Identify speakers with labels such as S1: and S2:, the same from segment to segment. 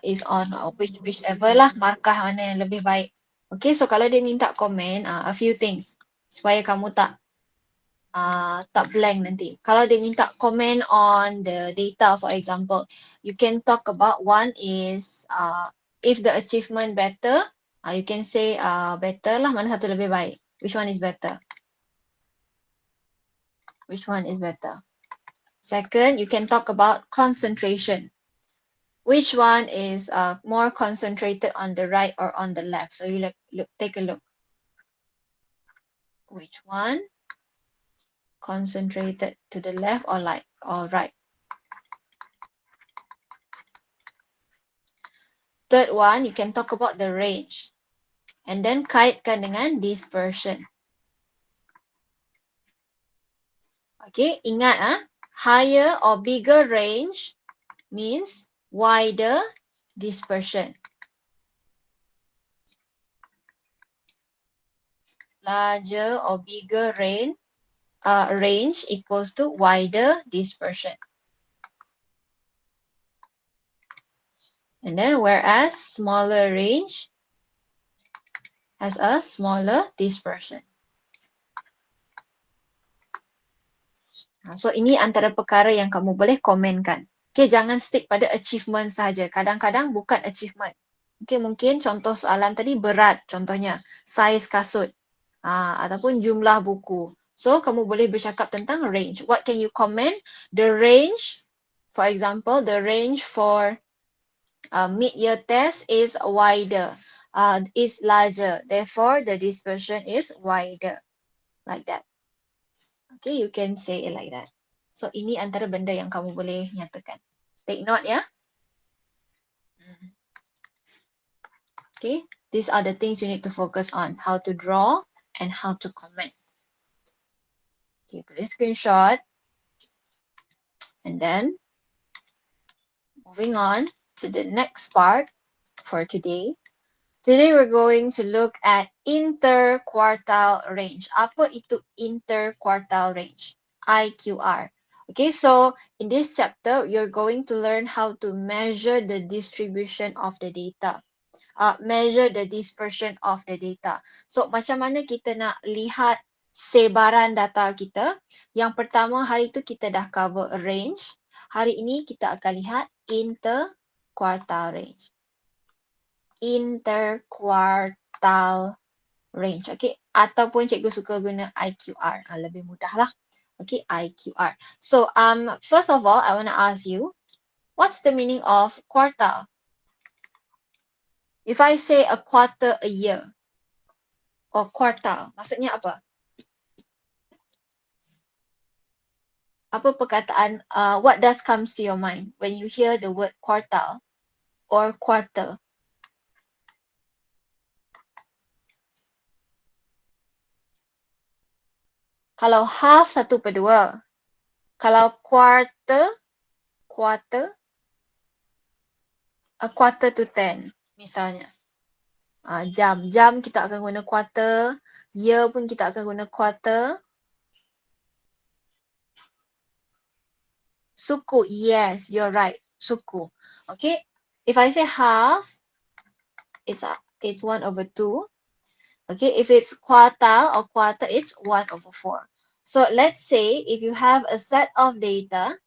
S1: is on whichever lah, markah mana yang lebih baik. Okay, so kalau dia minta komen, a few things supaya kamu tak blank nanti. Kalau dia minta komen on the data, for example, you can talk about one is if the achievement better, you can say better lah, mana satu lebih baik. Which one is better? Which one is better? Second, you can talk about concentration. Which one is more concentrated on the right or on the left? So you take a look. Which one concentrated to the left or right? Third one, you can talk about the range. And then kaitkan dengan dispersion. Okay, ingat higher or bigger range means wider dispersion. Larger or bigger range equals to wider dispersion. And then whereas smaller range has a smaller dispersion. So ini antara perkara yang kamu boleh komenkan. Okay, jangan stick pada achievement saja. Kadang-kadang bukan achievement. Okay, mungkin contoh soalan tadi berat, contohnya saiz kasut ataupun jumlah buku. So kamu boleh bercakap tentang range. What can you comment? The range, for example, the range for mid-year test is wider, is larger. Therefore, the dispersion is wider. Like that. Okay, you can say it like that. So, ini antara benda yang kamu boleh nyatakan. Take note ya. Okay, these are the things you need to focus on. How to draw and how to comment. Okay, please screenshot. And then, moving on to the next part for today. Today we're going to look at interquartile range. Apa itu interquartile range? IQR. Okay, so in this chapter, you're going to learn how to measure the distribution of the data. Measure the dispersion of the data. So macam mana kita nak lihat sebaran data kita? Yang pertama, hari itu kita dah cover range. Hari ini kita akan lihat interquartile range. Interquartile range. Okay, ataupun cikgu suka guna IQR. Lebih mudah lah. Okay, IQR. So, first of all, I want to ask you, what's the meaning of quartile? If I say a quarter a year or quartile, maksudnya apa? Apa perkataan, what does comes to your mind when you hear the word quartile or quarter? Kalau half 1/2. Kalau quarter, a quarter to 10 misalnya. Jam kita akan guna quarter, year pun kita akan guna quarter. Suku, yes, you're right, suku. Okay, if I say half, it's 1/2. Okay, if it's quartile or quarter, it's 1/4. So let's say if you have a set of data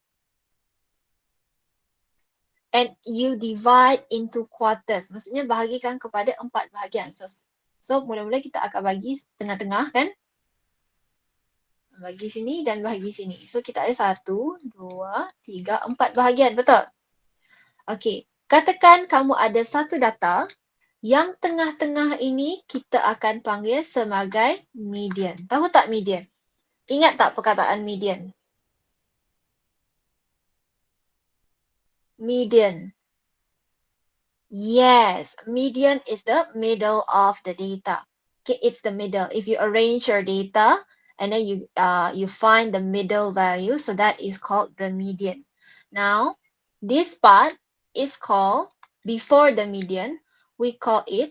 S1: and you divide into quarters, maksudnya bahagikan kepada 4 bahagian. So mula-mula kita akan bagi tengah-tengah kan? Bagi sini dan bagi sini. So kita ada 1, 2, 3, 4 bahagian, betul? Okay, katakan kamu ada satu data yang tengah-tengah ini kita akan panggil sebagai median. Tahu tak median? Ingat tak perkataan median? Median. Yes, median is the middle of the data. Okay, it's the middle. If you arrange your data and then you find the middle value, so that is called the median. Now, this part is called, before the median, we call it,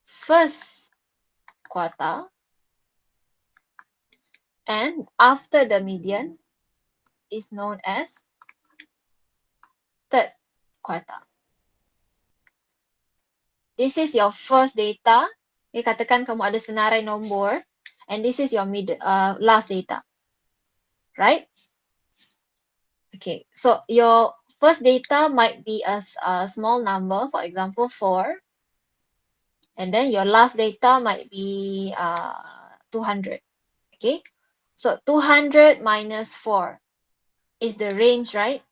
S1: first quartile. And after the median is known as third quartile. This is your first data. Okay, katakan kamu ada senarai nombor, and this is your last data, right? Okay, so your first data might be a small number, for example, 4. And then your last data might be 200. Okay, so 200 minus 4 is the range, right?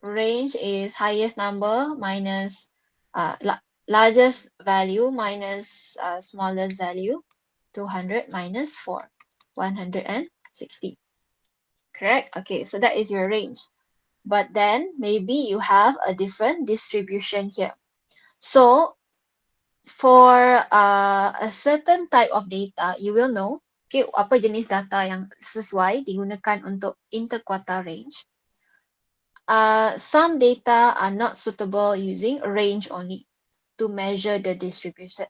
S1: Range is highest number minus largest value minus smallest value. 200 minus 4, 160. Correct? Okay, so that is your range. But then maybe you have a different distribution here. So for a certain type of data, you will know, okay, apa jenis data yang sesuai digunakan untuk interquartile range. Some data are not suitable using range only to measure the distribution.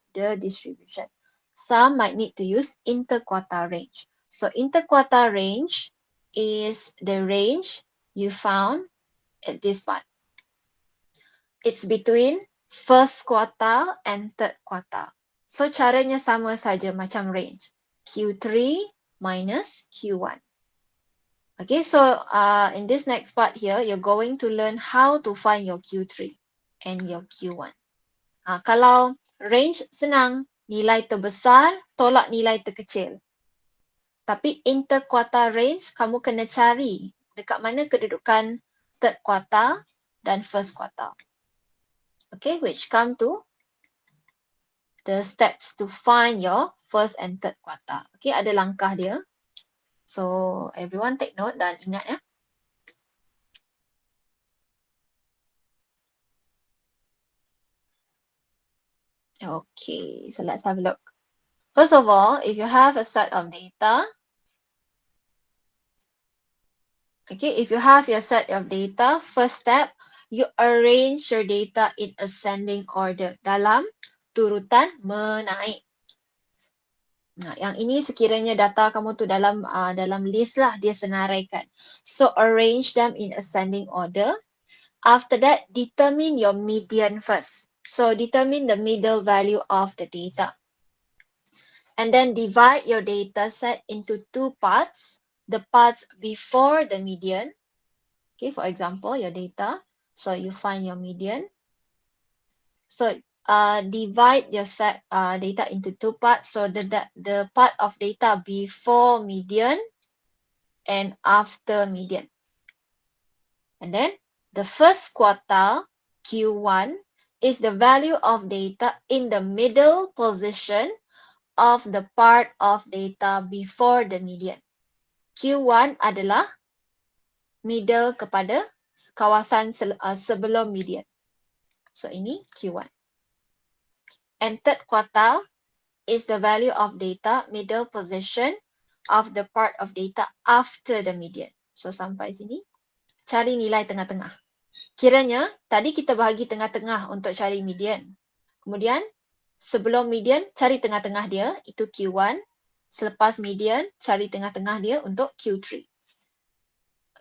S1: Some might need to use interquartile range. So interquartile range is the range you found at this part. It's between first quartile and third quartile. So caranya sama saja macam range. Q3 minus Q1. Okay, so in this next part here, you're going to learn how to find your Q3 and your Q1. Kalau range senang, nilai terbesar tolak nilai terkecil. Tapi interquartile range, kamu kena cari dekat mana kedudukan third quartile dan first quartile. Okay, which come to the steps to find your first and third quartile. Okay, ada langkah dia. So everyone take note dan ingat ya. Okay, so let's have a look. First of all, if you have a set of data, okay, if you have your set of data, first step, you arrange your data in ascending order dalam turutan menaik. Nah, yang ini sekiranya data kamu tu dalam list lah, dia senaraikan. So arrange them in ascending order. After that, determine your median first. So determine the middle value of the data. And then divide your data set into two parts. The parts before the median. Okay, for example, your data. So you find your median. So divide your set data into two parts. So the part of data before median and after median. And then the first quartile, Q1, is the value of data in the middle position of the part of data before the median. Q1 adalah middle kepada kawasan sebelum median. So ini Q1. And third quartile is the value of data middle position of the part of data after the median. So sampai sini, cari nilai tengah-tengah. Kiranya tadi kita bahagi tengah-tengah untuk cari median. Kemudian sebelum median cari tengah-tengah dia, itu Q1. Selepas median cari tengah-tengah dia untuk Q3.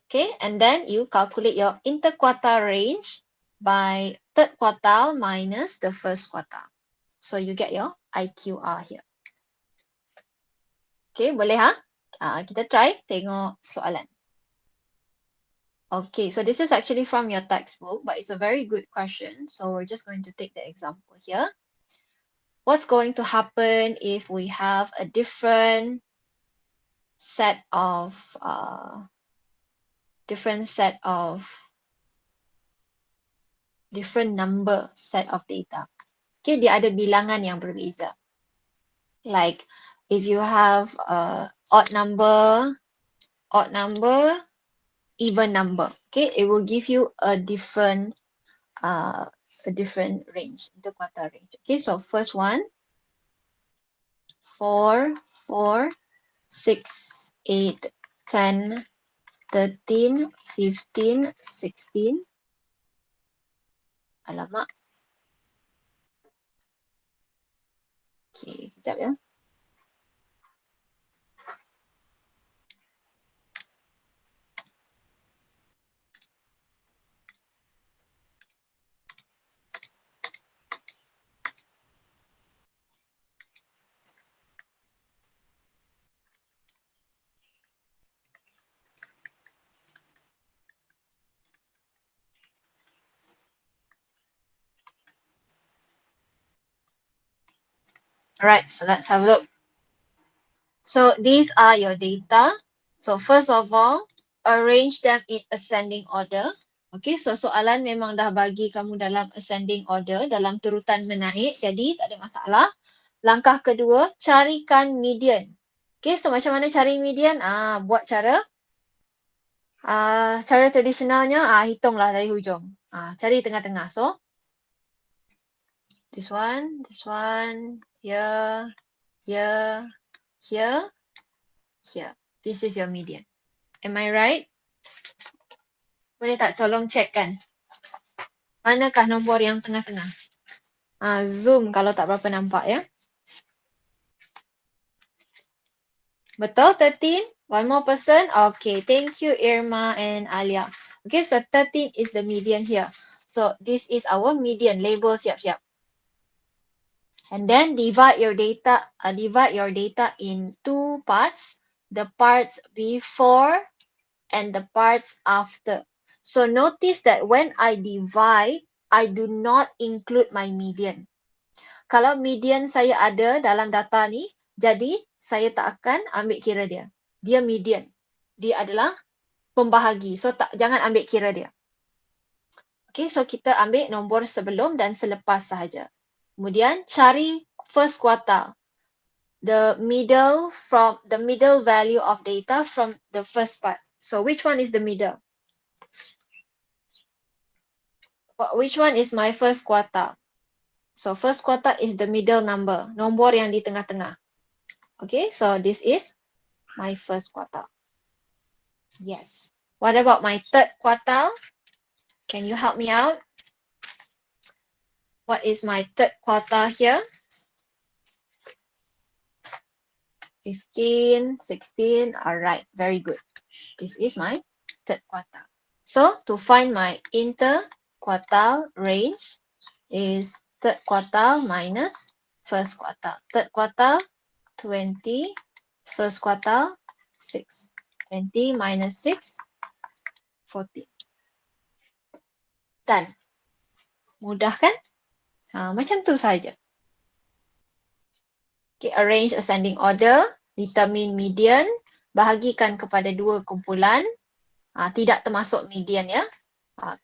S1: Okay, and then you calculate your interquartile range by third quartile minus the first quartile. So you get your IQR here. Okay, boleh ha? Kita try tengok soalan. Okay, so this is actually from your textbook, but it's a very good question. So we're just going to take the example here. What's going to happen if we have a different set of different number set of data? Okay, dia ada bilangan yang berbeza. Like if you have odd number, even number, okay, it will give you a different range, interquartile range. Okay, so first one, 4, 4, 6, 8, 10, 13, 15, 16. Alamak. Okay, sekejap ya. Alright, so let's have a look. So these are your data. So first of all, arrange them in ascending order. Okay, so soalan memang dah bagi kamu dalam ascending order, dalam turutan menaik. Jadi tak ada masalah. Langkah kedua, carikan median. Okay, so macam mana cari median? Buat cara tradisionalnya, hitunglah dari hujung. Cari tengah-tengah. So, this one, here, here, here, here. This is your median. Am I right? Boleh tak tolong check kan? Manakah nombor yang tengah-tengah? Zoom kalau tak berapa nampak ya. Betul 13? One more person? Okay, thank you Irma and Alia. Okay, so 13 is the median here. So this is our median. Label siap-siap. And then divide your data in two parts. The parts before and the parts after. So notice that when I divide, I do not include my median. Kalau median saya ada dalam data ni, jadi saya tak akan ambil kira dia. Dia median. Dia adalah pembahagi. So jangan ambil kira dia. Okay, so kita ambil nombor sebelum dan selepas sahaja. Kemudian cari first quartile. The middle value of data from the first part. So which one is the middle? Which one is my first quartile? So first quartile is the middle number. Nombor yang di tengah-tengah. Okay, so this is my first quartile. Yes. What about my third quartile? Can you help me out? What is my third quartile here? 15, 16. Alright, very good. This is my third quartile. So to find my interquartile range is third quartile minus first quartile. Third quartile 20, first quartile 6. 20 minus 6, 40. Done. Mudah kan? Macam tu saja. Okay, arrange ascending order, determine median, bahagikan kepada dua kumpulan, tidak termasuk median ya.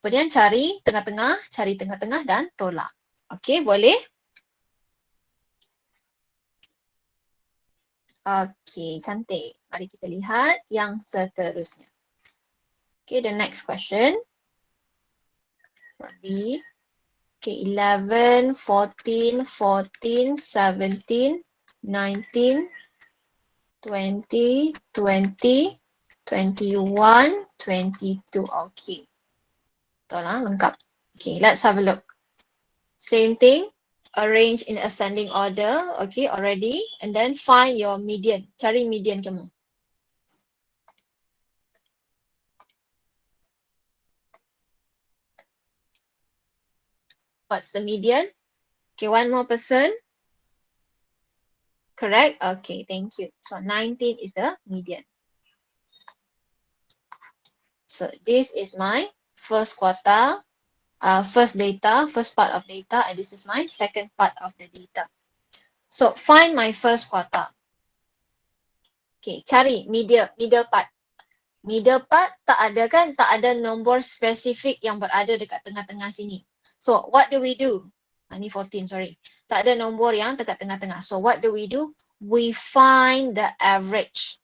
S1: Kemudian cari tengah-tengah dan tolak. Okay, boleh? Okay, cantik. Mari kita lihat yang seterusnya. Okay, the next question. B. Okay, 11, 14, 14, 17, 19, 20, 20, 21, 22. Okay. Betul lah, lengkap. Okay, let's have a look. Same thing. Arrange in ascending order. Okay, already. And then find your median. Cari median kamu. What's the median? Okay, one more person. Correct? Okay, thank you. So 19 is the median. So this is my first quartile. First part of data, and this is my second part of the data. So find my first quartile. Okay, cari middle part. Middle part tak ada kan? Tak ada nombor spesifik yang berada dekat tengah-tengah sini. So what do we do? Ni 14, sorry. Tak ada nombor yang dekat tengah-tengah. So what do? We find the average.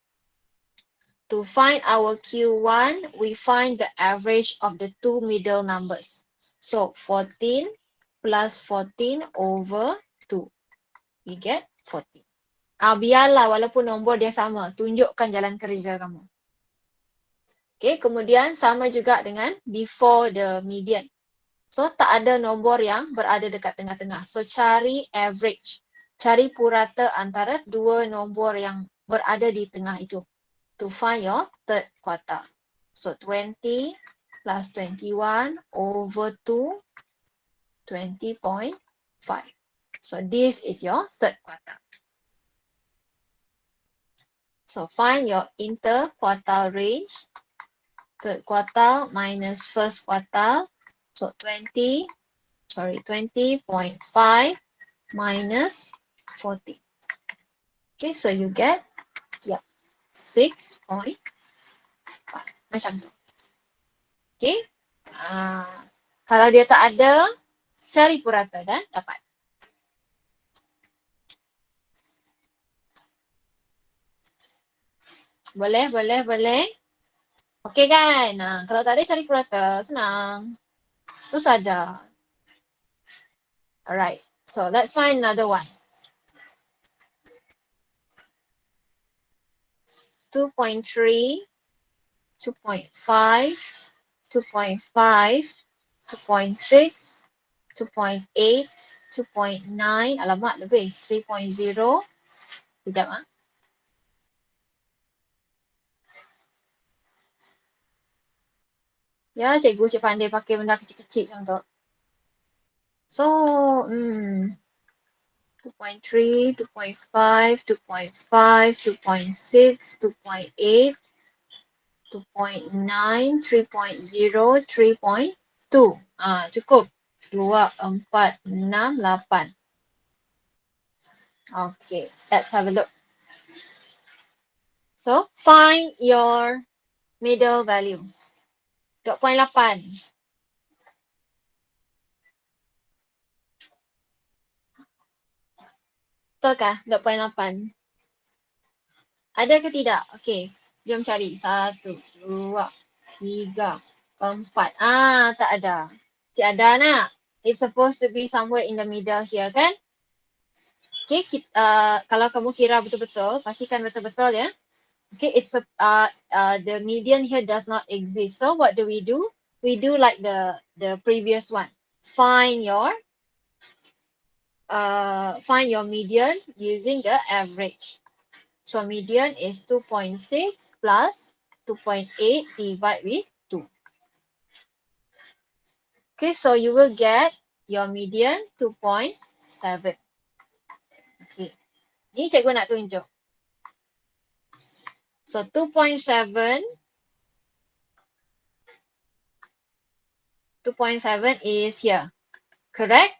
S1: To find our Q1, we find the average of the two middle numbers. So 14 plus 14 over 2. We get 14. Biarlah walaupun nombor dia sama. Tunjukkan jalan kerja kamu. Okay, kemudian sama juga dengan before the median. So tak ada nombor yang berada dekat tengah-tengah. So cari average. Cari purata antara dua nombor yang berada di tengah itu. To find your third quartile. So 20 plus 21 over 2, 20.5. So this is your third quartile. So find your interquartile range. Third quartile minus first quartile. So 20.5 minus 40. Okay, so you get, yeah, 6.5. Macam tu. Okay. Kalau dia tak ada, cari purata dan dapat. Boleh, boleh, boleh. Okay kan? Kalau tak ada cari purata, senang. Susah dah. Alright. So let's find another one. 2.3, 2.5, 2.5, 2.6, 2.8, 2.9, alamak lebih, 3.0. Sekejap ah. Ya, cikgu cik pandai pakai benda kecil-kecil macam tu. So, 2.3, 2.5, 2.5, 2.6, 2.8, 2.9, 3.0, 3.2. Cukup. 2, 4, 6, 8. Okay, let's have a look. So, find your middle value. 2.8. Betul kah? 2.8. Ada ke tidak? Okay, jom cari. 1, 2, 3, 4. Tak ada. Cik ada nak? It's supposed to be somewhere in the middle here kan? Okay, kalau kamu kira betul-betul, pastikan betul-betul ya. Okay, it's the median here does not exist. So what do? We do like the previous one. Find your median using the average. So median is 2.6 plus 2.8 divided with 2. Okay, so you will get your median 2.7. Okay, ni cikgu nak tunjuk. So 2.7 is here. Correct?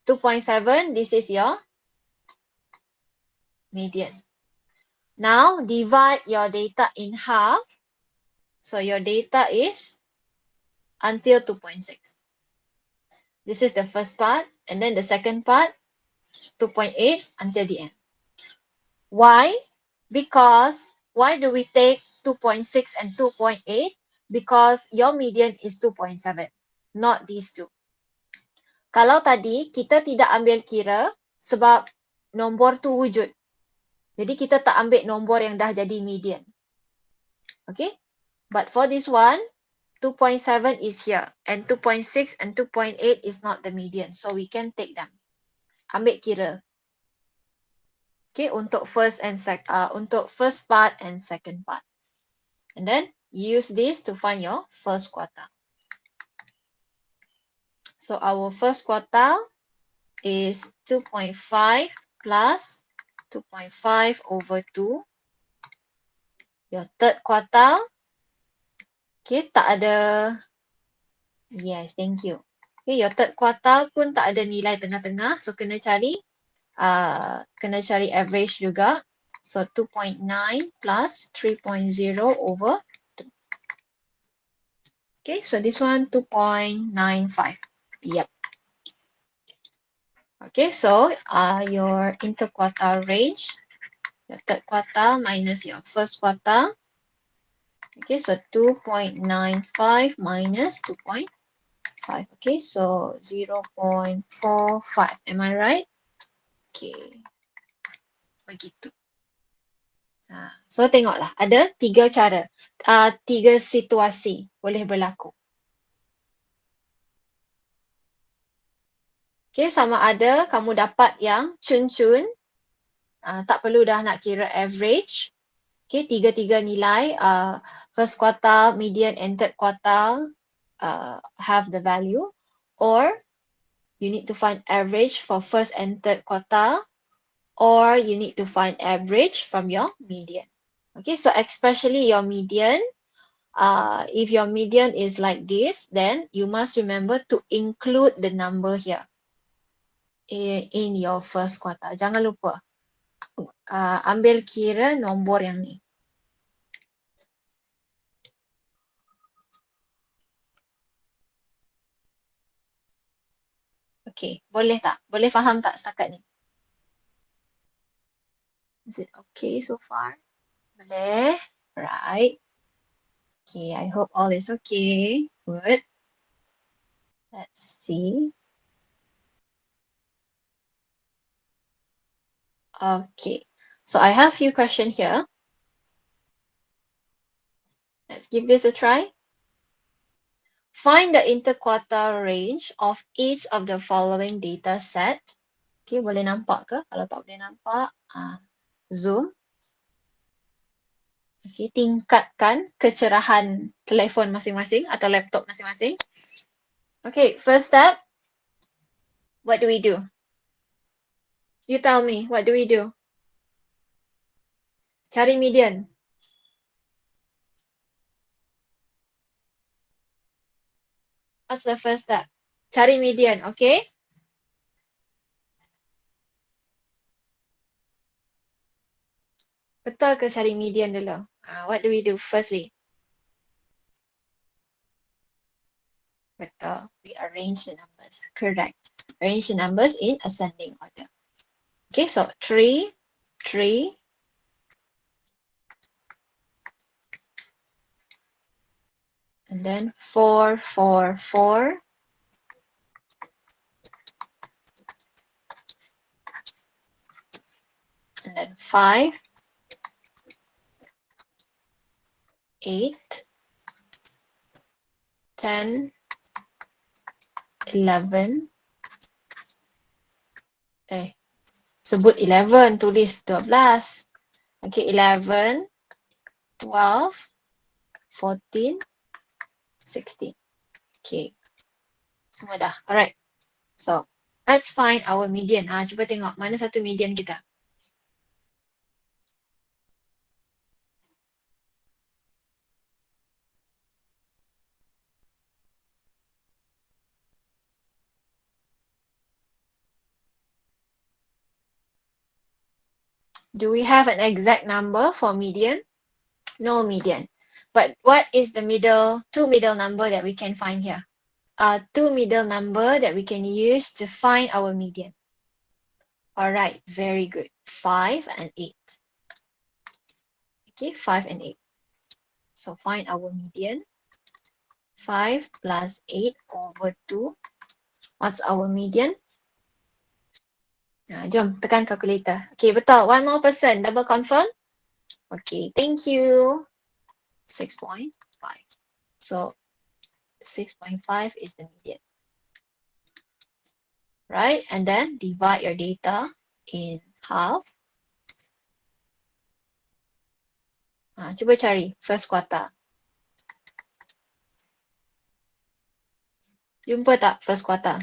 S1: 2.7, this is your median. Now divide your data in half. So your data is until 2.6. This is the first part, and then the second part 2.8 until the end. Why? Because why do we take 2.6 and 2.8? Because your median is 2.7, not these two. Kalau tadi kita tidak ambil kira sebab nombor tu wujud. Jadi kita tak ambil nombor yang dah jadi median. Okay? But for this one, 2.7 is here and 2.6 and 2.8 is not the median. So we can take them. Ambil kira. Okay, untuk first part and second part. And then use this to find your first quartile. So our first quartile is 2.5 plus 2.5 over 2. Your third quartile, okay, tak ada. Yes, thank you. Okay, your third quartile pun tak ada nilai tengah-tengah. So kena cari average juga. So 2.9 plus 3.0 over 2. Okay, so this one 2.95. Yep. Okay, so your interquartile range, your third quartile minus your first quartile. Okay, so 2.95 minus 2.5. Okay, so 0.45. Am I right? Okay. Begitu. So tengoklah, ada 3 cara, 3 situasi boleh berlaku. Okay, sama ada kamu dapat yang cun-cun, tak perlu dah nak kira average. Okay, 3 nilai, first quartile, median and third quartile have the value, or you need to find average for first and third quartile, or you need to find average from your median. Okay, so especially your median, if your median is like this, then you must remember to include the number here in your first quartile. Jangan lupa. ambil kira nombor yang ni. Okay, boleh tak? Boleh faham tak setakat ni? Is it okay so far? Boleh? Right. Okay, I hope all is okay. Good. Let's see. Okay, so I have few questions here. Let's give this a try. Find the interquartile range of each of the following data set. Okay, boleh nampak ke? Kalau tak boleh nampak, zoom. Okay, tingkatkan kecerahan telefon masing-masing atau laptop masing-masing. Okay, first step. What do we do? You tell me, what do we do? Cari median. What's the first step? Cari median, okay? Betul ke cari median dulu? What do we do firstly? Betul. We arrange the numbers. Correct. Arrange the numbers in ascending order. Okay, so 3, 3, and then 4, 4, 4, and then 5, 8, 10, 11. Sebut 11, tulis 12. Okay, 11, 12, 14, 16. Okay, semua dah. Alright. So, let's find our median. Cuba tengok mana satu median kita. Do we have an exact number for median? No median. But what is the two middle number that we can find here? Two middle number that we can use to find our median. Alright, very good. 5 and 8. Okay, 5 and 8. So find our median. 5 plus 8 over 2. What's our median? Jom, tekan calculator. Okay, betul. One more person. Double confirm. Okay, thank you. 6.5. So 6.5 is the median. Right? And then divide your data in half. Cuba cari first quarter. Jumpa tak first quarter?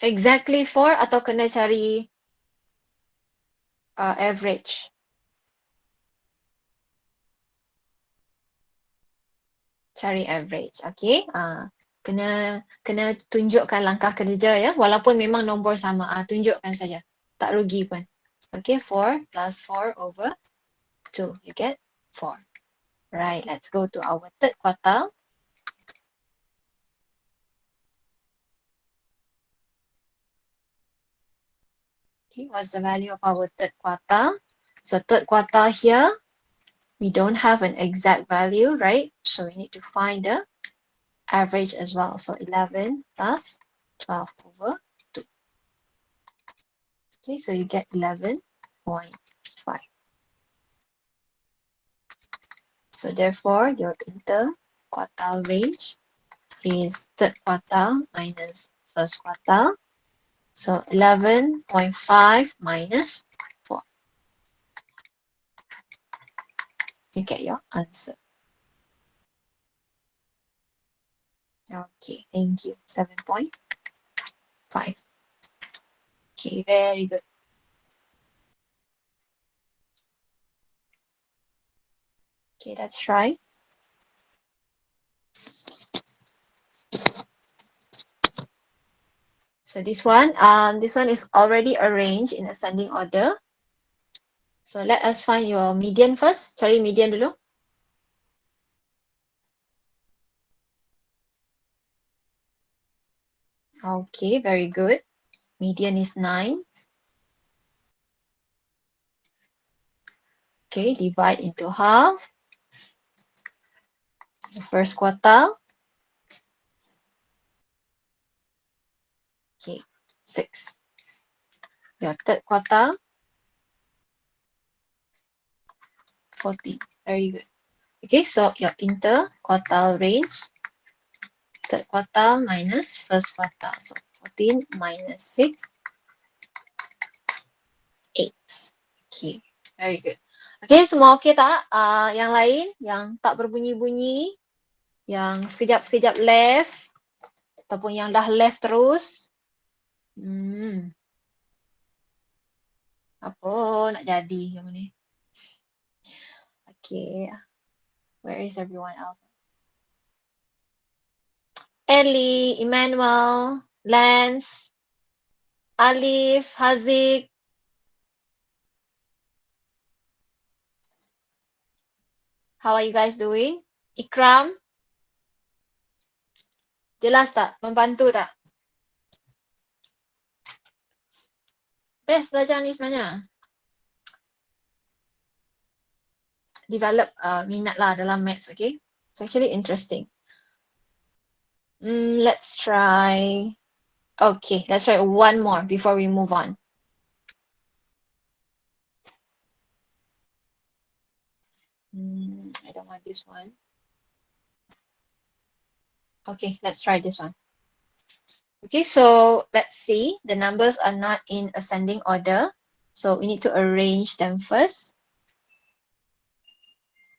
S1: Exactly 4 atau kena cari average? Cari average. Okay. Kena tunjukkan langkah kerja ya. Walaupun memang nombor sama. Tunjukkan saja. Tak rugi pun. Okay. 4 plus 4 over 2. You get 4. Right. Let's go to our third quartile. Okay. What's the value of our third quartile? So third quartile here, we don't have an exact value, right? So we need to find the average as well. So 11 plus 12 over 2. Okay, so you get 11.5. So therefore, your interquartile range is third quartile minus first quartile. So 11.5 minus 4. You get your answer. Okay, thank you. 7.5. Okay, very good. Okay, let's try. So this one is already arranged in ascending order. So let us find your median first. Cari median dulu. Okay, very good. Median is 9. Okay, divide into half. The first quartile. Okay, 6. Your third quartile, 14. Very good. Okay, so your interquartile range, third quartile minus first quartile. So 14 minus 6, 8. Okay, very good. Okay, semua okay tak? Yang lain, yang tak berbunyi-bunyi, yang sekejap-sekejap left, ataupun yang dah left terus. Apa nak jadi yang ni? Okay, where is everyone else? Ellie, Emmanuel, Lance, Alif, Haziq. How are you guys doing? Ikram? Jelas tak? Membantu tak? Best belajar ni sebenarnya. Develop minat lah dalam maths, okay? It's actually interesting. Let's try. Okay, let's try one more before we move on. I don't want this one. Okay, let's try this one. Okay, so let's see. The numbers are not in ascending order. So we need to arrange them first.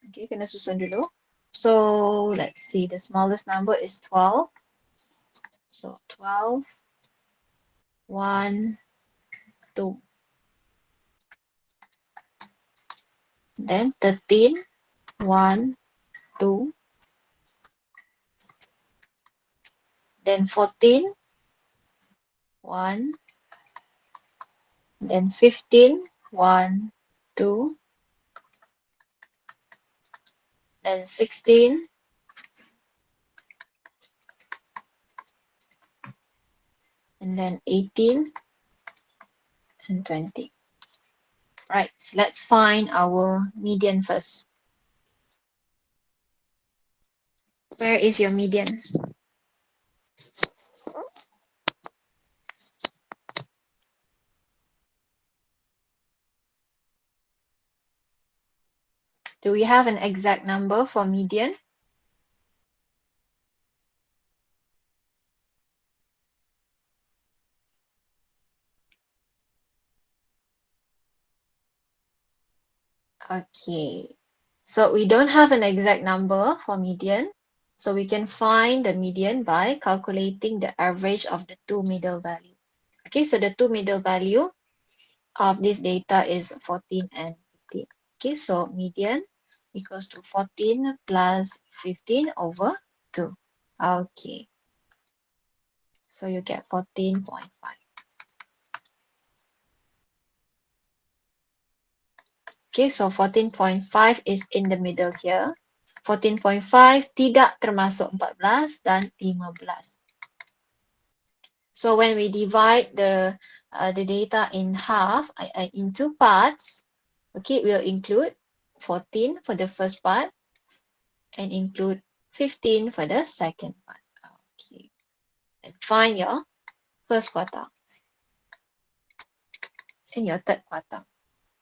S1: Okay, kena susun dulu. So let's see. The smallest number is 12. So 12, 1, 2. Then 13, 1, 2. Then 14, 1. Then 15, 1, 2. Then 16. And then 18 and 20. Right, so let's find our median first. Where is your median? Do we have an exact number for median? Okay, so we don't have an exact number for median. So we can find the median by calculating the average of the two middle value. Okay, so the two middle value of this data is 14 and 15. Okay, so median equals to 14 plus 15 over 2. Okay, so you get 14.5. Okay, so 14.5 is in the middle here. 14.5 tidak termasuk 14 dan 15. So when we divide the data in half, in two parts, okay, we'll include 14 for the first part and include 15 for the second part. Okay, and find your first quartile and your third quartile.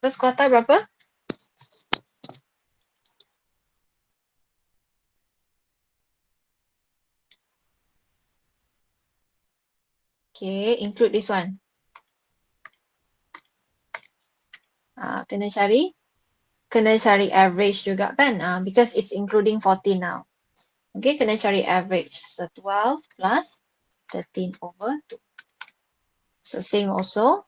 S1: First quartile berapa? Okay, include this one. Kena cari average juga kan, because it's including 14 now. Okay, kena cari average. So 12 plus 13 over 2. So same also.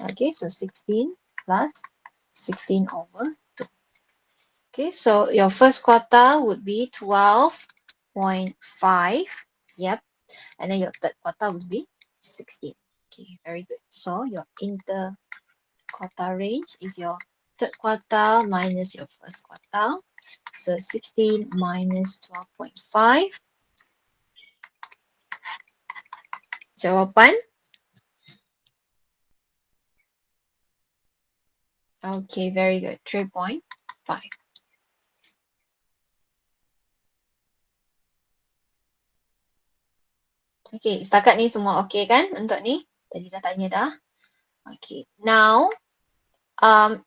S1: Okay, so 16 plus 16 over 2. Okay, so your first quartile would be 12.5. Yep, And then your third quartile would be 16. Okay, very good. So your interquartile range is your third quartile minus your first quartile. So 16 minus 12.5. Jawapan? Okay, very good. 3.5. Okay, setakat ni semua okay kan untuk ni? Tadi dah tanya dah. Okay, now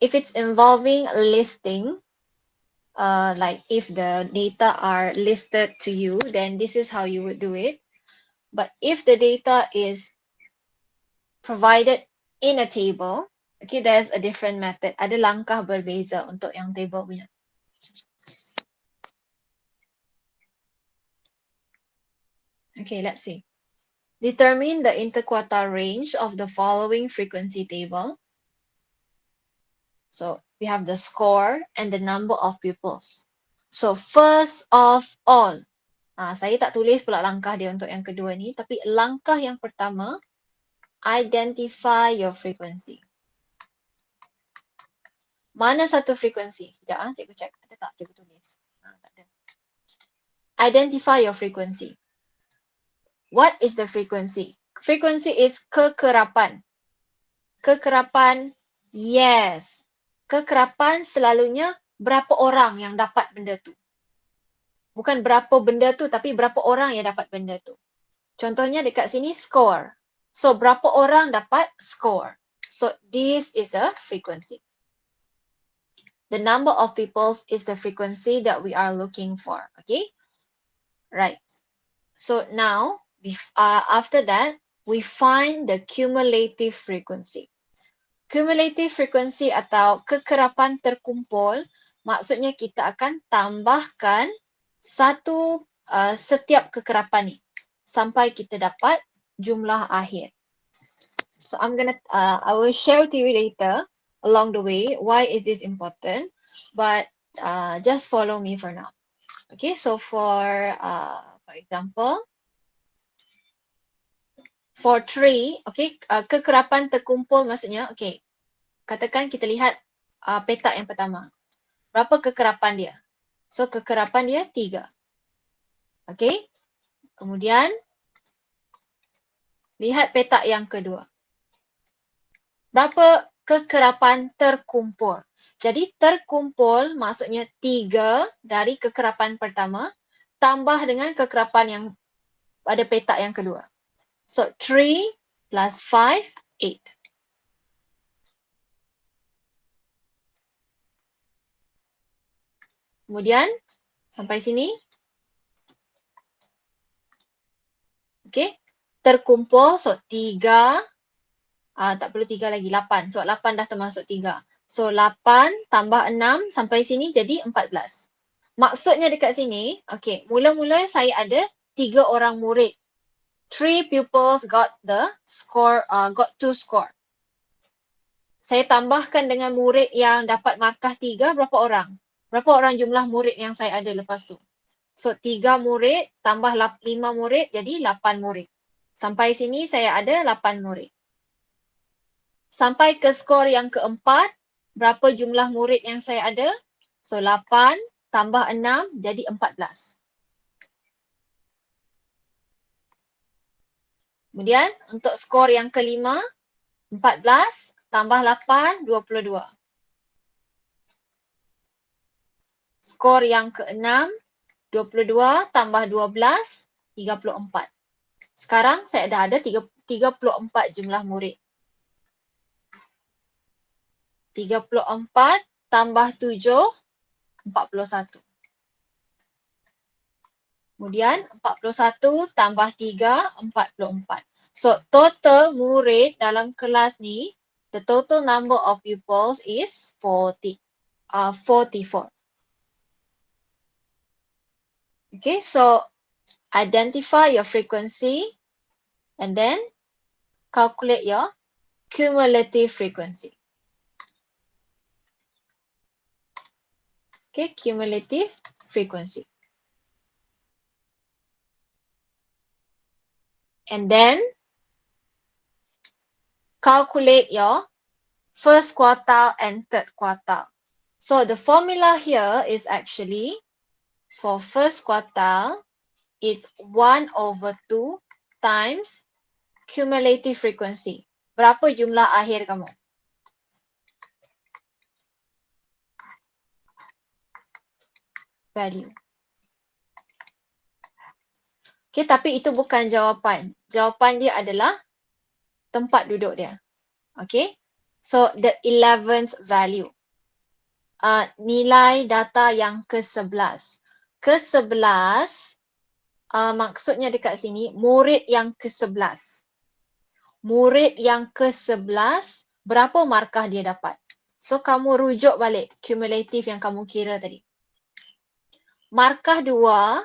S1: if it's involving listing, like if the data are listed to you, then this is how you would do it. But if the data is provided in a table, okay, there's a different method. Ada langkah berbeza untuk yang table punya. Okay, let's see. Determine the interquartile range of the following frequency table. So we have the score and the number of pupils. So first of all, saya tak tulis pula langkah dia untuk yang kedua ni, tapi langkah yang pertama, identify your frequency. Mana satu frequency? Sekejap, cikgu check. Ada tak cikgu tulis? Tak ada. Identify your frequency. What is the frequency? Frequency is kekerapan. Kekerapan, yes. Kekerapan selalunya berapa orang yang dapat benda tu. Bukan berapa benda tu, tapi berapa orang yang dapat benda tu. Contohnya dekat sini score. So berapa orang dapat score. So this is the frequency. The number of peoples is the frequency that we are looking for. Okay? Right. So now, after that, we find the cumulative frequency. Cumulative frequency atau kekerapan terkumpul, maksudnya kita akan tambahkan setiap kekerapan ni sampai kita dapat jumlah akhir. So I will share with you later along the way why is this important, but just follow me for now. Okay, so for example, for 3, okay, kekerapan terkumpul maksudnya, okay, katakan kita lihat petak yang pertama. Berapa kekerapan dia? So kekerapan dia 3. Okay, kemudian lihat petak yang kedua. Berapa kekerapan terkumpul? Jadi terkumpul maksudnya 3 dari kekerapan pertama tambah dengan kekerapan yang pada petak yang kedua. So 3 plus 5, 8. Kemudian sampai sini. Okay. Terkumpul, so 3. Tak perlu 3 lagi, 8. So 8 dah termasuk 3. So 8 tambah 6 sampai sini jadi 14. Maksudnya dekat sini, okay, mula-mula saya ada 3 orang murid. 3 pupils got the score, got 2 score. Saya tambahkan dengan murid yang dapat markah 3, berapa orang? Berapa orang jumlah murid yang saya ada lepas tu? So 3 murid tambah 5 murid jadi 8 murid. Sampai sini saya ada 8 murid. Sampai ke skor yang keempat, berapa jumlah murid yang saya ada? So 8 tambah 6 jadi 14. Kemudian untuk skor yang kelima, 14 tambah 8, 22. Skor yang keenam, 22 tambah 12, 34. Sekarang saya dah ada 34 jumlah murid. 34 tambah 7, 41. Kemudian 41 tambah 3, 44. So total murid dalam kelas ni, the total number of pupils is 44. Okay, so identify your frequency and then calculate your cumulative frequency. Okay, cumulative frequency. And then calculate your first quartile and third quartile. So the formula here is actually for first quartile, it's 1/2 times cumulative frequency. Berapa jumlah akhir kamu? Value. Okay, tapi itu bukan jawapan. Jawapan dia adalah tempat duduk dia. Okay, so the 11th value. Nilai data yang ke-11. Ke-11, maksudnya dekat sini, murid yang ke-11. Murid yang ke-11, berapa markah dia dapat? So, kamu rujuk balik cumulative yang kamu kira tadi. Markah 2,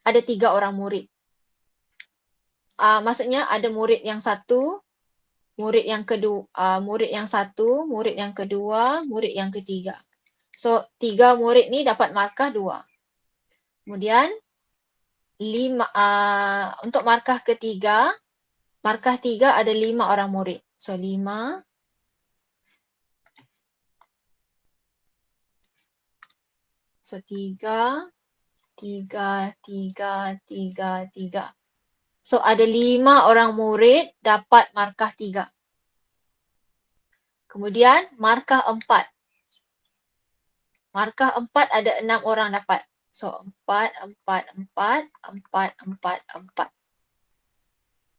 S1: ada 3 orang murid. Maksudnya ada murid yang 1, murid yang kedua, murid yang 1, murid yang kedua, murid yang ketiga. So, 3 murid ni dapat markah 2. Kemudian, 5, untuk markah ketiga, markah 3 ada 5 orang murid. So, 5. So, 3, 3, 3, 3, 3. So, ada 5 orang murid dapat markah 3. Kemudian, markah 4. Markah 4 ada 6 orang dapat. So, 4, 4, 4, 4, 4, 4.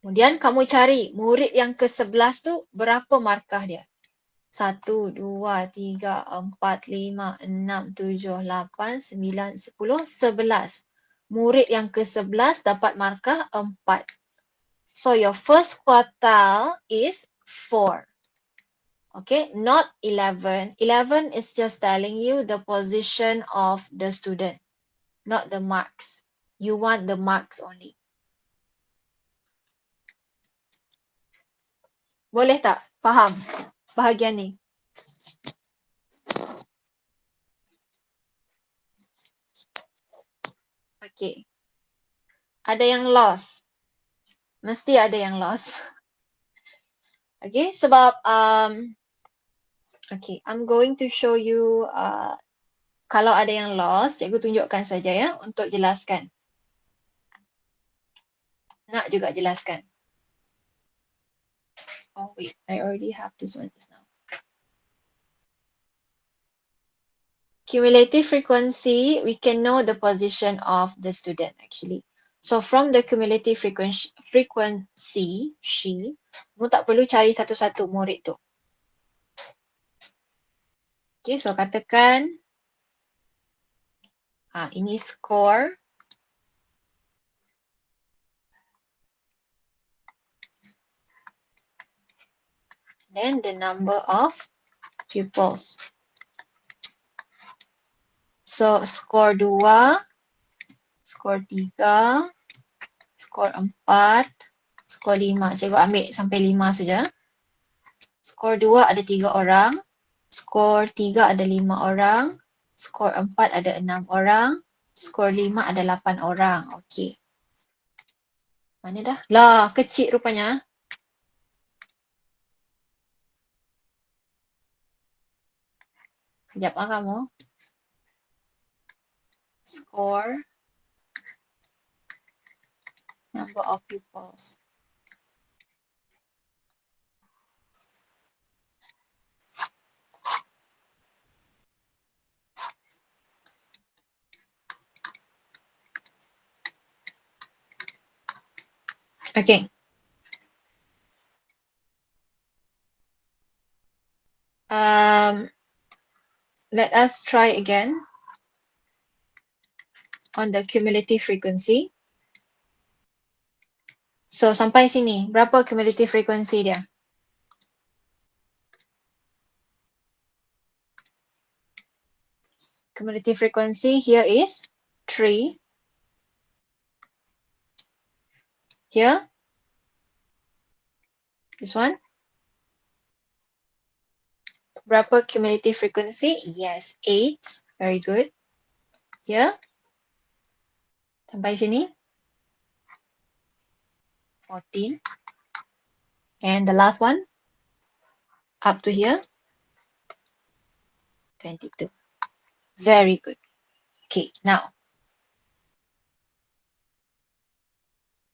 S1: Kemudian, kamu cari murid yang ke-11 tu berapa markah dia? 1, 2, 3, 4, 5, 6, 7, 8, 9, 10, 11. Murid yang ke-11 dapat markah 4. So, your first quartile is 4. Okay, not 11. 11 is just telling you the position of the student, not the marks. You want the marks only. Boleh tak? Faham bahagian ni? Okay. Ada yang lost. Mesti ada yang lost. Okay, sebab okay, I'm going to show you kalau ada yang lost, cikgu tunjukkan saja ya untuk jelaskan. Nak juga jelaskan. Oh wait, I already have this one just now. Cumulative frequency, we can know the position of the student actually. So from the cumulative frequency, kamu tak perlu cari satu-satu murid tu. Okay, so katakan ini score. Then the number of pupils. So skor 2, skor 3, skor 4, skor 5. Cikgu ambil sampai 5 saja. Skor 2 ada 3 orang, skor 3 ada 5 orang, skor 4 ada 6 orang, skor 5 ada 8 orang. Okey. Mana dah? Lah, kecil rupanya. Kejap kamu. Score. Number of pupils. Okay. Let us try again on the cumulative frequency. So sampai sini, berapa cumulative frequency dia? Cumulative frequency here is 3. Here, this one. Berapa cumulative frequency? Yes, 8. Very good. Here. Sampai sini. 14. And the last one, up to here, 22. Very good. Okay, now,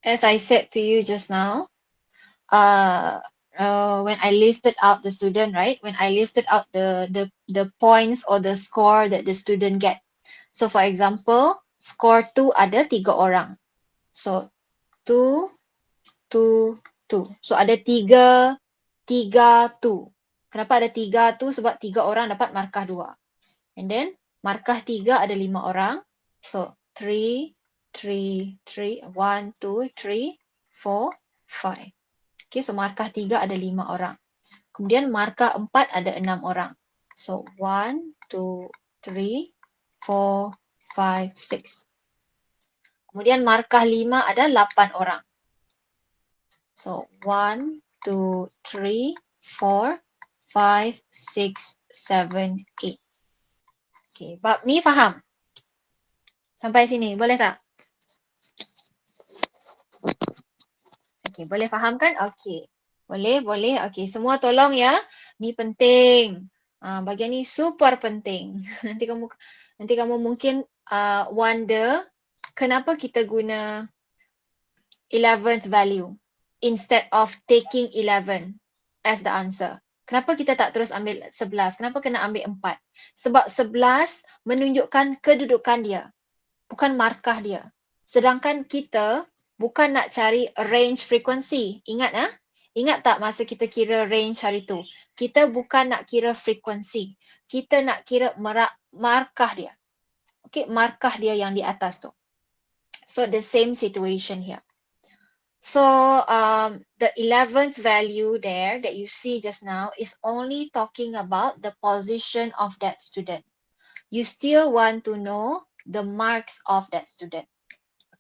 S1: as I said to you just now, when I listed out the student, right? When I listed out the points or the score that the student get. So for example, score 2 ada 3 orang. So 2, 2, 2. So ada 3, 3, 2. Kenapa ada 3 tu? Sebab 3 orang dapat markah 2. And then markah 3 ada 5 orang. So 3, 3, 3, 1, 2, 3, 4, 5. Okay, so markah 3 ada 5 orang. Kemudian markah 4 ada 6 orang. So 1, 2, 3, 4, 5, 6. Kemudian markah 5 ada 8 orang. So 1, 2, 3, 4, 5, 6, 7, 8. Okay, bab ni faham? Sampai sini, boleh tak? Okay, boleh faham kan? Okay. Boleh, boleh. Okay, semua tolong ya. Ni penting. Bahagian ni super penting. nanti kamu mungkin wonder kenapa kita guna 11th value instead of taking 11 as the answer. Kenapa kita tak terus ambil 11? Kenapa kena ambil 4? Sebab 11 menunjukkan kedudukan dia, bukan markah dia. Sedangkan kita bukan nak cari range frequency. Ingat Ingat tak masa kita kira range hari tu? Kita bukan nak kira frequency. Kita nak kira markah dia. Okay, markah dia yang di atas tu. So the same situation here. So the 11th value there that you see just now is only talking about the position of that student. You still want to know the marks of that student.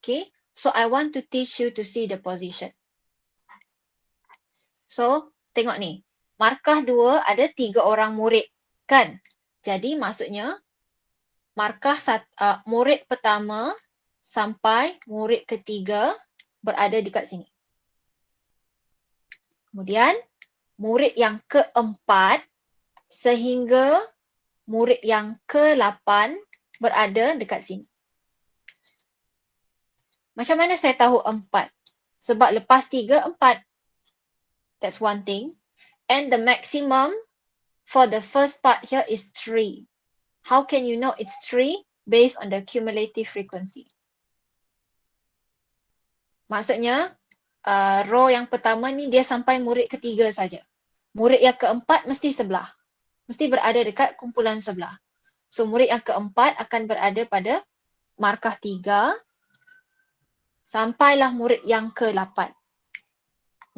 S1: Okay, so I want to teach you to see the position. So tengok ni, markah 2 ada 3 orang murid kan? Jadi maksudnya markah murid pertama sampai murid ketiga berada dekat sini. Kemudian murid yang keempat sehingga murid yang ke-8 berada dekat sini. Macam mana saya tahu 4? Sebab lepas 3, 4. That's one thing. And the maximum for the first part here is 3. How can you know it's 3? Based on the cumulative frequency. Maksudnya, row yang pertama ni dia sampai murid ketiga saja. Murid yang keempat mesti sebelah. Mesti berada dekat kumpulan sebelah. So murid yang keempat akan berada pada markah 3 sampailah murid yang ke-8.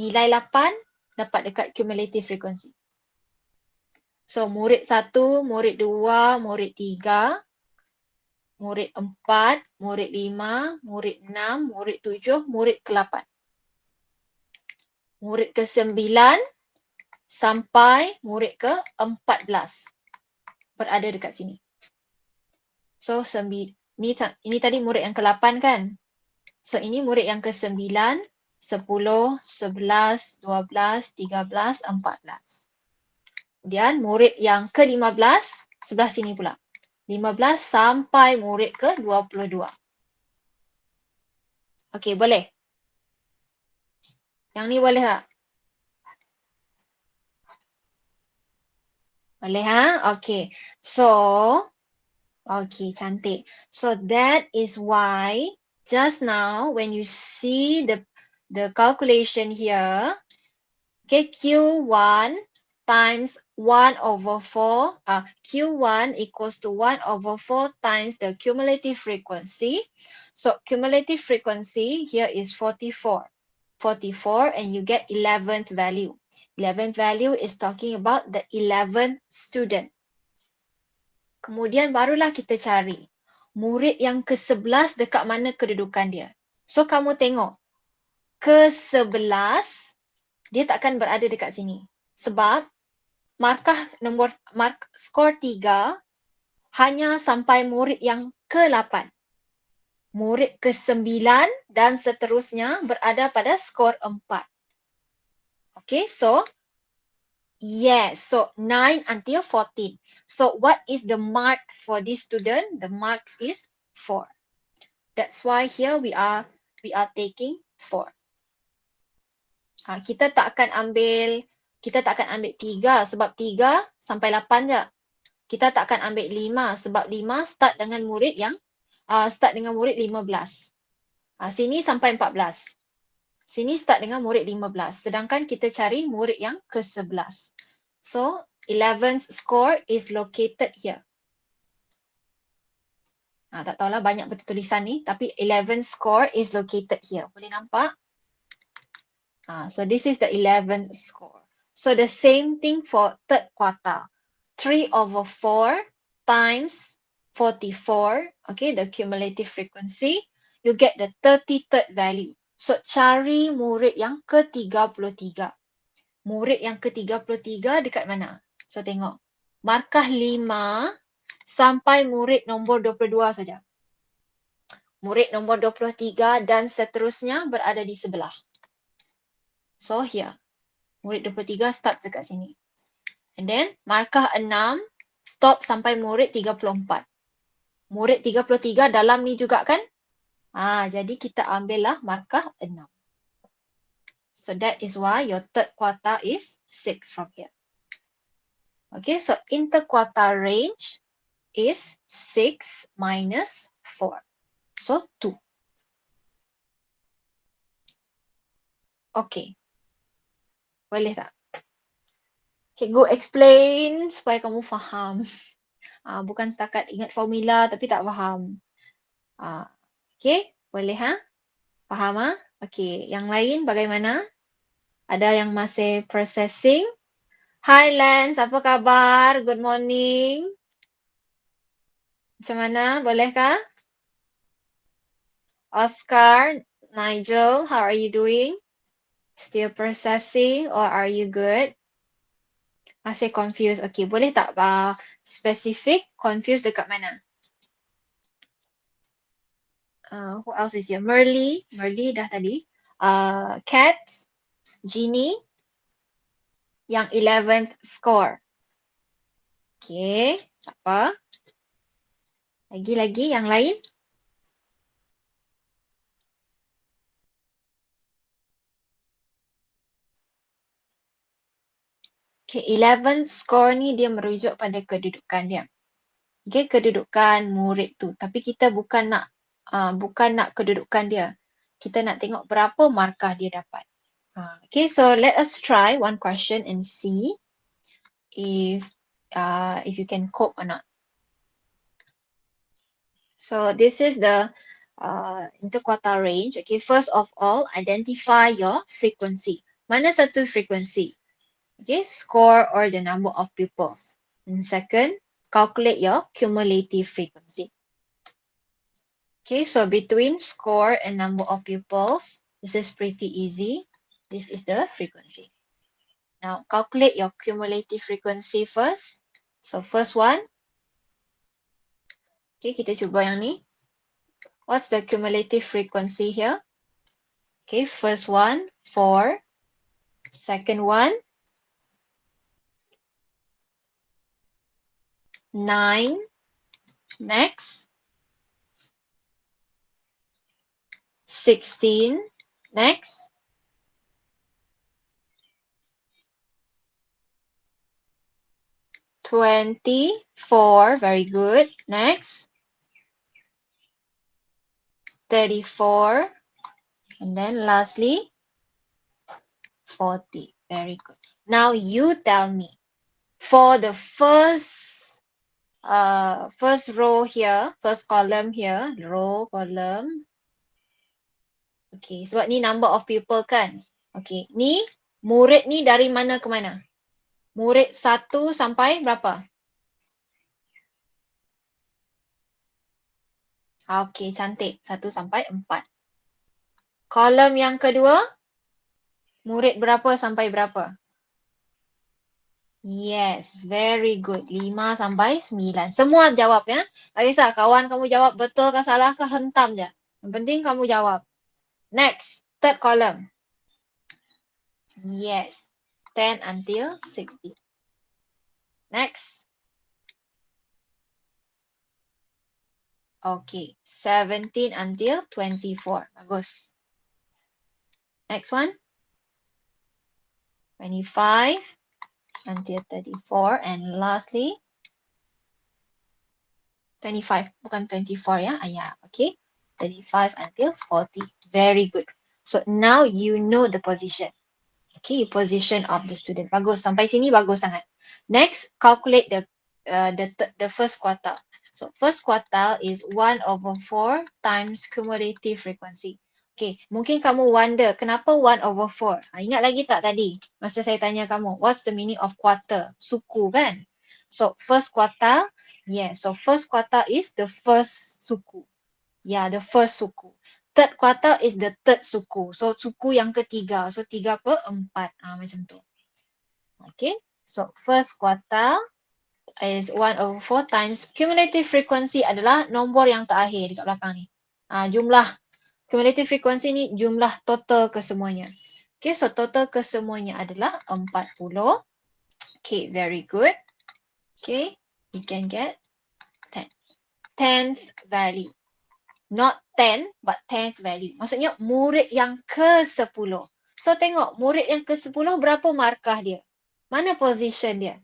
S1: Nilai 8 dapat dekat cumulative frequency. So murid 1, murid 2, murid 3, murid 4, murid 5, murid 6, murid 7, murid ke-8. Murid ke-9 sampai murid ke-14 berada dekat sini. So ini tadi murid yang ke-8 kan? So ini murid yang ke-9, 10, 11, 12, 13, 14. Kemudian murid yang ke-15 sebelah sini pula. 15 sampai murid ke-22. Okey, boleh? Yang ni boleh tak? Boleh Okey. So, okey, cantik. So that is why just now when you see the calculation here, okay, Q1 times 1/4, Q1 equals to 1/4 times the cumulative frequency. So cumulative frequency here is 44. 44 and you get 11th value. 11th value is talking about the 11th student. Kemudian barulah kita cari murid yang ke-11 dekat mana kedudukan dia. So kamu tengok, ke-11 dia takkan berada dekat sini. Sebab skor 3 hanya sampai murid yang ke-8. Murid ke-9 dan seterusnya berada pada skor 4. Okay, so yes, so 9 until 14. So what is the marks for this student? The marks is 4. That's why here we are taking 4. Kita tak akan ambil 3 sebab 3 sampai 8 je. Kita tak akan ambil 5 sebab 5 start dengan murid yang start dengan murid 15. Sini sampai 14. Sini start dengan murid 15. Sedangkan kita cari murid yang ke-11. So 11th score is located here. Tak tahulah banyak betul tulisan ni, tapi 11th score is located here. Boleh nampak? So this is the 11th score. So the same thing for third quartile. 3/4 times 44, okay, the cumulative frequency, you get the 33rd value. So cari murid yang ke-33. Murid yang ke-33 dekat mana? So tengok. Markah 5 sampai murid nombor 22 saja. Murid nombor 23 dan seterusnya berada di sebelah. So here. Murid 23 start dekat sini. And then markah 6 stop sampai murid 34. Murid 33 dalam ni juga kan? Jadi kita ambillah markah 6. So that is why your third quartile is 6 from here. Okay, so interquartile range is 6 minus 4. So 2. Okay. Boleh tak? Cikgu explain supaya kamu faham. Bukan setakat ingat formula tapi tak faham. Okay, boleh Faham Okay, yang lain bagaimana? Ada yang masih processing? Hi Lance, apa kabar? Good morning. Macam mana? Bolehkah? Oscar, Nigel, how are you doing? Still processing or are you good? Masih confused. Okay, boleh tak specific confused dekat mana? Who else is here? Merly dah tadi. Kat, Jeannie, yang 11th score. Okay, apa? Lagi yang lain? Okay, 11th score ni dia merujuk pada kedudukan dia. Okay, kedudukan murid tu. Tapi kita bukan nak kedudukan dia. Kita nak tengok berapa markah dia dapat. Okay, so let us try one question and see if you can cope or not. So this is the interquartile range. Okay, first of all, identify your frequency. Mana satu frequency? Okay, score or the number of pupils. And second, calculate your cumulative frequency. Okay, so between score and number of pupils, this is pretty easy. This is the frequency. Now, calculate your cumulative frequency first. So, first one. Okay, kita cuba yang ni. What's the cumulative frequency here? Okay, first one, 4. Second one, 9. Next, 16. Next, 24. Very good. Next, 34. And then lastly, 40. Very good. Now you tell me, for the first row here, first column here, row, column. Okay, sebab ni number of pupil kan? Okay, ni murid ni dari mana ke mana? Murid 1 sampai berapa? Okay, cantik. 1 sampai 4. Kolom yang kedua, murid berapa sampai berapa? Yes, very good. 5 sampai 9. Semua jawab ya. Tak kisah kawan kamu jawab betul ke salah ke, hentam je. Yang penting kamu jawab. Next, third column. Yes, 10 until 60. Next. Okay, 17 until 24. Bagus. Next one. 25 until 34. And lastly, 25. Bukan 24 ya. Yeah, okay. 35 until 40. Very good. So now you know the position. Okay, position of the student. Bagus. Sampai sini bagus sangat. Next, calculate the first quartile. So first quartile is 1/4 times cumulative frequency. Okay, mungkin kamu wonder kenapa 1/4? Ingat lagi tak tadi masa saya tanya kamu, what's the meaning of quarter? Suku kan? So first quartile, yeah. So first quartile is the first suku. Yeah, the first suku. Third quartile is the third suku. So suku yang ketiga. So 3/4. Macam tu. Okay. So first quartile is 1/4 times cumulative frequency adalah nombor yang terakhir dekat belakang ni. Jumlah cumulative frequency ni jumlah total kesemuanya. Okay, so total kesemuanya adalah 40. Okay, very good. Okay, we can get 10. 10th value. Not 10, but 10th value. Maksudnya murid yang ke-10. So tengok, murid yang ke-10 berapa markah dia? Mana position dia?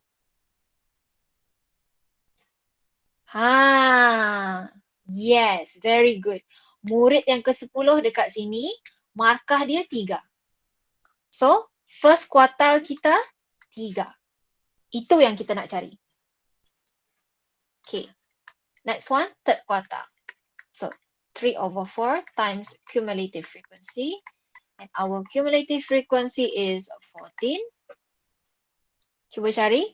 S1: Yes, very good. Murid yang ke-10 dekat sini, markah dia 3. So, first quartile kita 3. Itu yang kita nak cari. Okay. Next one, third quartile. So, 3/4 times cumulative frequency. And our cumulative frequency is 14. Cuba cari.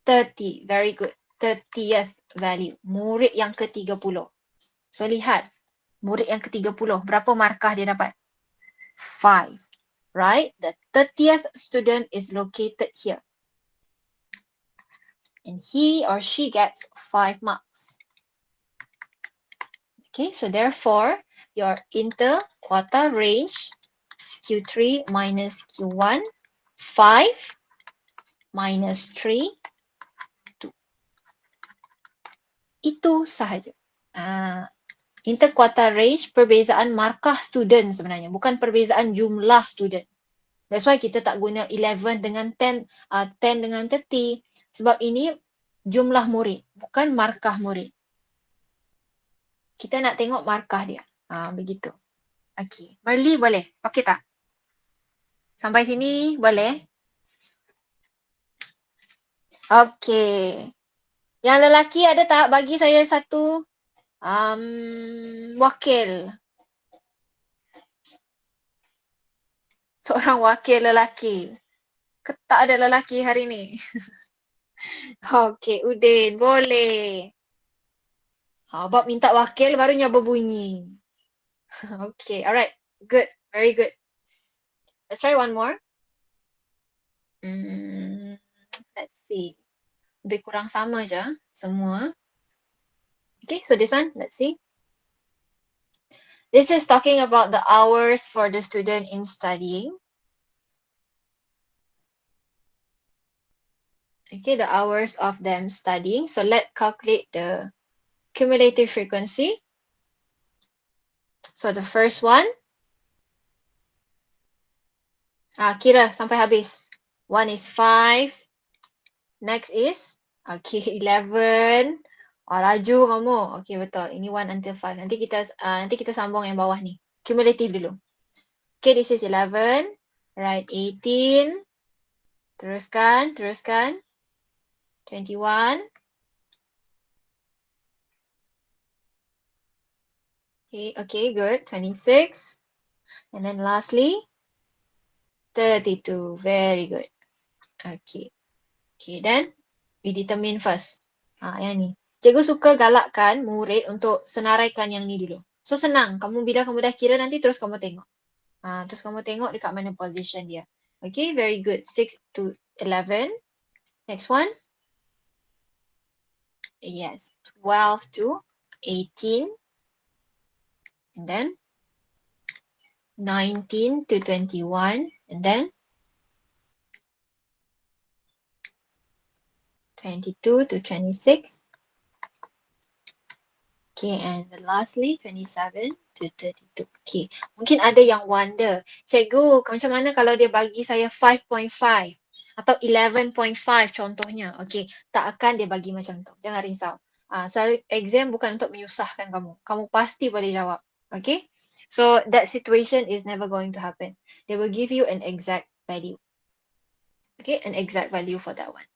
S1: 30. Very good. 30th value. Murid yang ke-30. So, lihat. Murid yang ke-30. Berapa markah dia dapat? 5. Right? The 30th student is located here. And he or she gets 5 marks. Okay, so therefore, your interquartile range is Q3 minus Q1, 5 minus 3, 2. Itu sahaja. Interquartile range, perbezaan markah student sebenarnya. Bukan perbezaan jumlah student. That's why kita tak guna 11 dengan 10, 10 dengan 30. Sebab ini jumlah murid, bukan markah murid. Kita nak tengok markah dia. Begitu. Okay. Merly boleh? Okay tak? Sampai sini boleh? Okay. Yang lelaki ada tak? Bagi saya satu wakil. Seorang wakil lelaki. Tak ada lelaki hari ni. Okay, Udin. Boleh. Bob minta wakil barunya berbunyi. Okay, alright. Good. Very good. Let's try one more. Let's see. Lebih kurang sama je semua. Okay, so this one, let's see. This is talking about the hours for the student in studying. Okay, the hours of them studying. So let's calculate the cumulative frequency. So the first one. Kira sampai habis. One is 5. Next is, okay, 11. Laju kamu. Okay, betul. Ini 1 until 5. Nanti kita sambung yang bawah ni. Cumulative dulu. Okay, this is 11. Right, 18. Teruskan. 21. Okay, good. 26. And then lastly, 32. Very good. Okay, then we determine first. Yang ni. Cikgu suka galakkan murid untuk senaraikan yang ni dulu. So senang. Bila kamu dah kira nanti terus kamu tengok. Terus kamu tengok dekat mana position dia. Okay, very good. 6 to 11. Next one. Yes, 12 to 18. and then 19 to 21, and then 22 to 26. Okay, and lastly 27 to 32. Okay, mungkin ada yang wonder, cikgu macam mana kalau dia bagi saya 5.5 atau 11.5 contohnya. Okay, tak akan dia bagi macam tu. Jangan risau. Selalu exam bukan untuk menyusahkan kamu. Kamu pasti boleh jawab. Okay, so that situation is never going to happen. They will give you an exact value. Okay, an exact value for that one.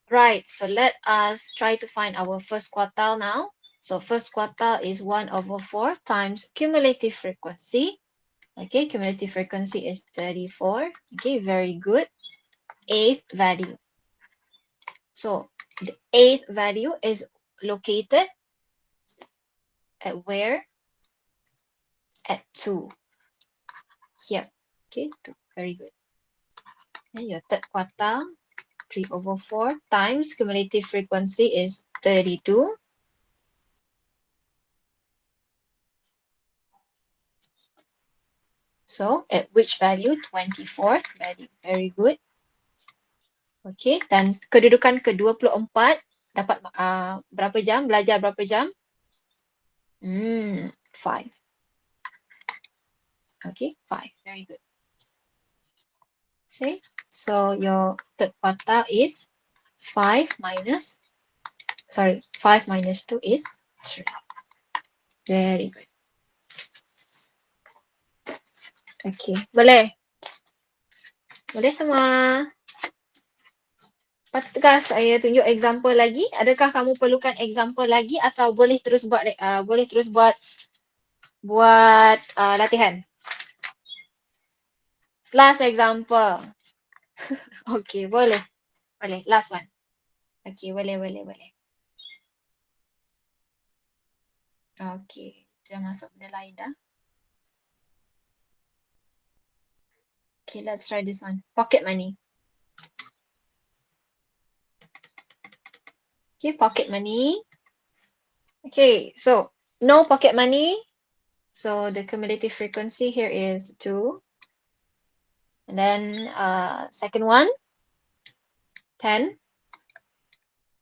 S1: Right, so let us try to find our first quartile now. So first quartile is 1/4 times cumulative frequency. Okay, cumulative frequency is 34. Okay, very good. Eighth value. So the eighth value is located at where? At 2. Here. Okay, 2. Very good. And your third quartile, 3/4 times cumulative frequency is 32. So at which value? 24th value. Very good. Okay, dan kedudukan ke-24 dapat berapa jam? Belajar berapa jam? 5. Okay, 5. Very good. See? So your third quartile is 5 minus 2 is 3. Very good. Okay, boleh? Boleh semua? Patut ke saya tunjuk example lagi? Adakah kamu perlukan example lagi atau boleh terus buat latihan? Last example. Okay, boleh. Boleh. Last one. Okay, boleh. Okay, dah masuk benda lain dah. Okay, let's try this one. Pocket money. Okay, pocket money. Okay, so no pocket money. So the cumulative frequency here is 2. And then second one, 10.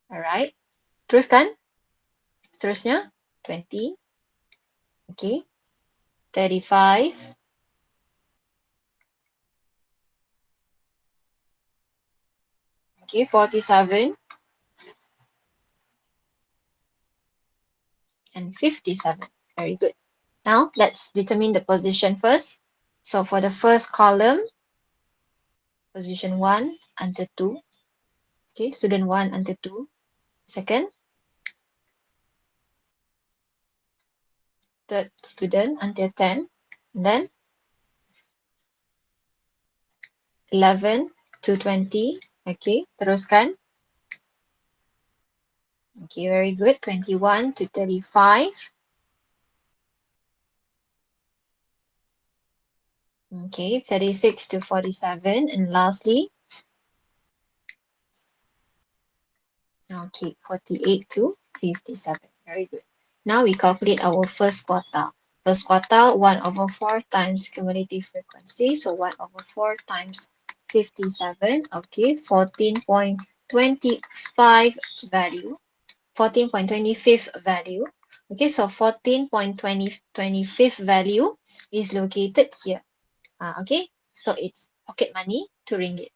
S1: Alright. Teruskan. Seterusnya, 20. Okay. 35. Okay, 47. And 57. Very good. Now, let's determine the position first. So for the first column, position 1 until 2. Okay, student 1 until 2. Second, third student until 10. And then 11 to 20. Okay, teruskan. Okay, very good. 21 to 35. Okay, 36 to 47. And lastly, okay, 48 to 57. Very good. Now we calculate our first quartile. First quartile, 1/4 times cumulative frequency. So 1/4 times 57. Okay, 14.25 value. 14.25th value. Okay, so 14.25th value is located here. Okay, so it's pocket money, 2 ringgit.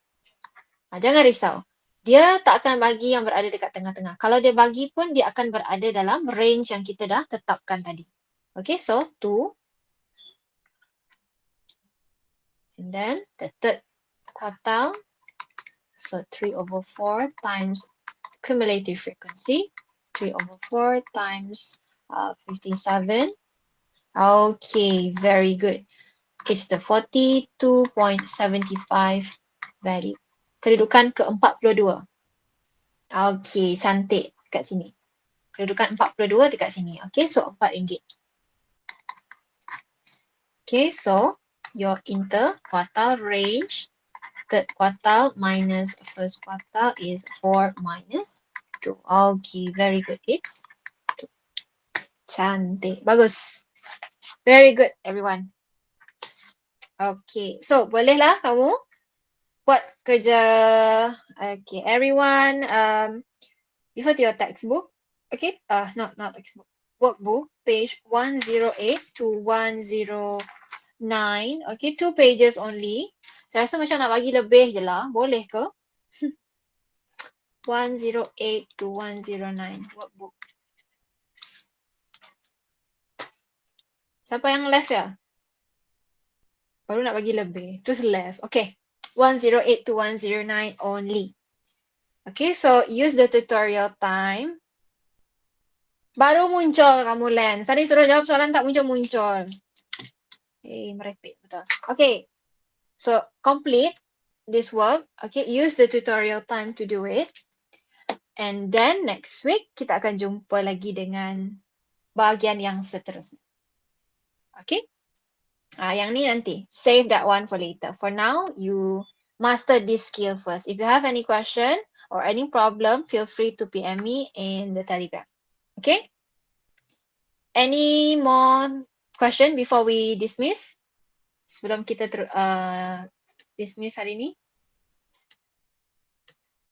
S1: Jangan risau. Dia tak akan bagi yang berada dekat tengah-tengah. Kalau dia bagi pun, dia akan berada dalam range yang kita dah tetapkan tadi. Okay, so 2. And then the third quartile. So 3/4 times cumulative frequency. 3/4 times 57. Okay, very good. It's the 42.75 value. Kedudukan ke-42. Okay, cantik dekat sini. Kedudukan 42 dekat sini. Okay, so 4 ringgit. Okay, so your interquartile range, third quartile minus first quartile is 4 minus 2. Okay, very good. It's 2. Cantik. Bagus. Very good, everyone. Okay, so bolehlah kamu buat kerja. Okay, everyone, refer to your textbook. Okay, not textbook. Workbook, page 108 to 109. Okay, 2 pages only. Saya rasa macam nak bagi lebih je lah. Boleh ke? 108 to 109 workbook. Siapa yang left ya? Baru nak bagi lebih. Terus left. Okay. 108 to 109 only. Okay, so use the tutorial time. Baru muncul kamu Len. Tadi suruh jawab soalan tak muncul-muncul. Merepek betul. Okay, so complete this work. Okay, use the tutorial time to do it. And then next week, kita akan jumpa lagi dengan bahagian yang seterusnya. Okay? Yang ni nanti. Save that one for later. For now, you master this skill first. If you have any question or any problem, feel free to PM me in the Telegram. Okay? Any more question before we dismiss? Sebelum kita dismiss hari ni?